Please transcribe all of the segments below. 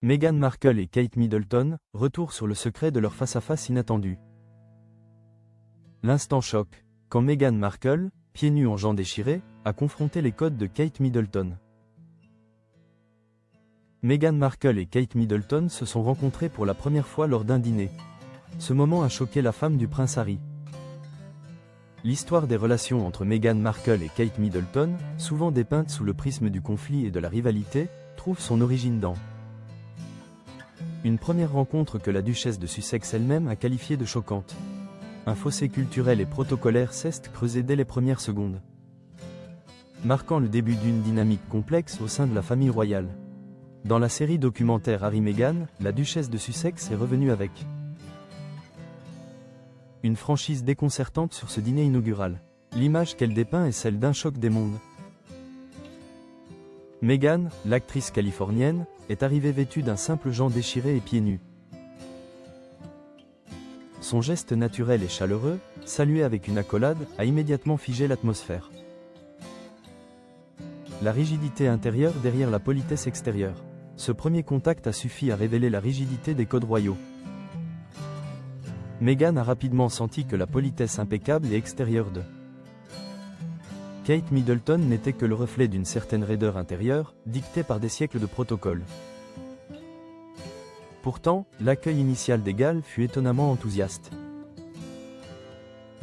Meghan Markle et Kate Middleton, retour sur le secret de leur face-à-face inattendu. L'instant choc, quand Meghan Markle, pieds nus en jeans déchirés, a confronté les codes de Kate Middleton. Meghan Markle et Kate Middleton se sont rencontrés pour la première fois lors d'un dîner. Ce moment a choqué la femme du prince Harry. L'histoire des relations entre Meghan Markle et Kate Middleton, souvent dépeinte sous le prisme du conflit et de la rivalité, trouve son origine dans une première rencontre que la duchesse de Sussex elle-même a qualifiée de choquante. Un fossé culturel et protocolaire s'est creusé dès les premières secondes, marquant le début d'une dynamique complexe au sein de la famille royale. Dans la série documentaire Harry-Meghan, la duchesse de Sussex est revenue avec une franchise déconcertante sur ce dîner inaugural. L'image qu'elle dépeint est celle d'un choc des mondes. Meghan, l'actrice californienne, est arrivée vêtue d'un simple jean déchiré et pieds nus. Son geste naturel et chaleureux, salué avec une accolade, a immédiatement figé l'atmosphère. La rigidité intérieure derrière la politesse extérieure. Ce premier contact a suffi à révéler la rigidité des codes royaux. Meghan a rapidement senti que la politesse impeccable et extérieure de Kate Middleton n'était que le reflet d'une certaine raideur intérieure, dictée par des siècles de protocole. Pourtant, l'accueil initial d'Égal fut étonnamment enthousiaste.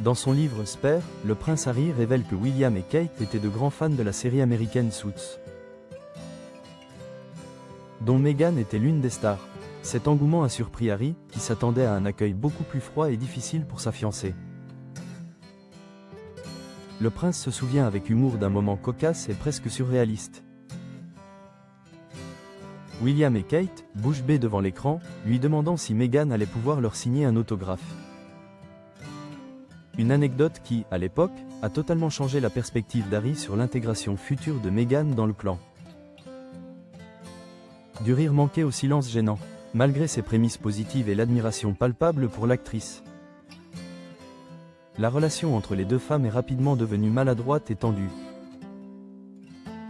Dans son livre Spare, le prince Harry révèle que William et Kate étaient de grands fans de la série américaine Suits, dont Meghan était l'une des stars. Cet engouement a surpris Harry, qui s'attendait à un accueil beaucoup plus froid et difficile pour sa fiancée. Le prince se souvient avec humour d'un moment cocasse et presque surréaliste. William et Kate, bouche bée devant l'écran, lui demandant si Meghan allait pouvoir leur signer un autographe. Une anecdote qui, à l'époque, a totalement changé la perspective d'Harry sur l'intégration future de Meghan dans le clan. Du rire manqué au silence gênant, malgré ses prémices positives et l'admiration palpable pour l'actrice. La relation entre les deux femmes est rapidement devenue maladroite et tendue.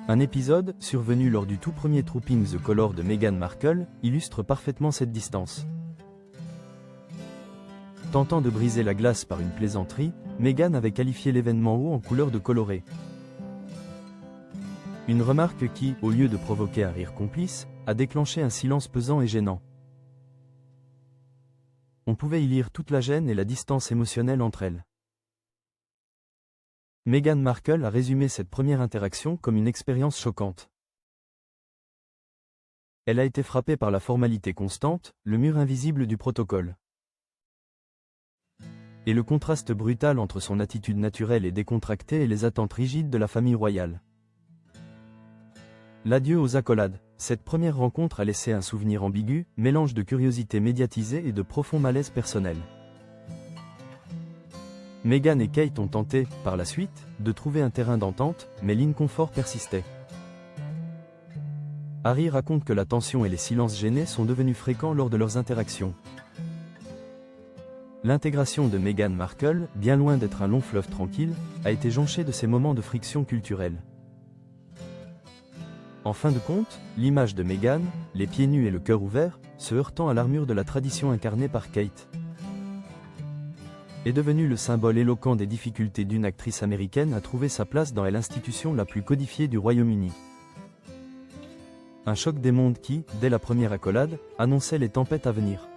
Un épisode, survenu lors du tout premier Trooping the Colour de Meghan Markle, illustre parfaitement cette distance. Tentant de briser la glace par une plaisanterie, Meghan avait qualifié l'événement haut en couleur de coloré. Une remarque qui, au lieu de provoquer un rire complice, a déclenché un silence pesant et gênant. On pouvait y lire toute la gêne et la distance émotionnelle entre elles. Meghan Markle a résumé cette première interaction comme une expérience choquante. Elle a été frappée par la formalité constante, le mur invisible du protocole, et le contraste brutal entre son attitude naturelle et décontractée et les attentes rigides de la famille royale. L'adieu aux accolades. Cette première rencontre a laissé un souvenir ambigu, mélange de curiosité médiatisée et de profond malaise personnel. Meghan et Kate ont tenté, par la suite, de trouver un terrain d'entente, mais l'inconfort persistait. Harry raconte que la tension et les silences gênés sont devenus fréquents lors de leurs interactions. L'intégration de Meghan Markle, bien loin d'être un long fleuve tranquille, a été jonchée de ces moments de friction culturelle. En fin de compte, l'image de Meghan, les pieds nus et le cœur ouvert, se heurtant à l'armure de la tradition incarnée par Kate, est devenue le symbole éloquent des difficultés d'une actrice américaine à trouver sa place dans l'institution la plus codifiée du Royaume-Uni. Un choc des mondes qui, dès la première accolade, annonçait les tempêtes à venir.